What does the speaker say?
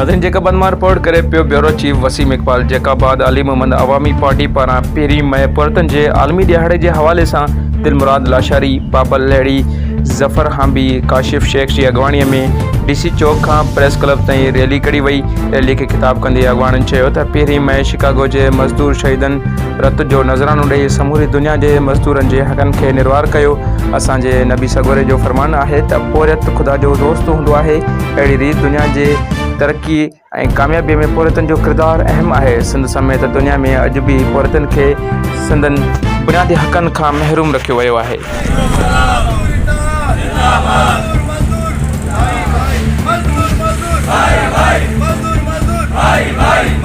नाज़रीन जेका बदमार रिपोर्ट करे पियो ब्यूरो चीफ वसीम इकबाल जैकाबाद अली मोहम्मद अवामी पार्टी पारां 1 मई पुरतन जे आलमी दिहाड़े जे हवाले सां दिलमुराद लाशारी बाबल लहड़ी ज़फ़र हांबी काशिफ शेख जी अगवाणीअ में DC चौक खां प्रेस क्लब ताईं रैली कड़ी वई। रैली खे ख़िताब कंदे अगवाणनि चयो त 1 मई शिकागो जे मज़दूर शहीदनि रत जो नज़रानो ॾेई समूरी दुनिया जे मज़दूरनि जे हक़नि खे निर्वार कयो। असांजे नबी सगोरे जो फरमान आहे त पोरियत ख़ुदा जो दोस्त हूंदो आहे। अहिड़ी रीति दुनिया जे तरक्की ऐं कामयाबीअ में पोरियतनि जो किरदारु अहम आहे। सिंध समेत दुनिया में अॼु बि पोरियतनि खे सिंधनि बुनियादी हक़नि खां महरूम रखियो वियो आहे। भाई भाई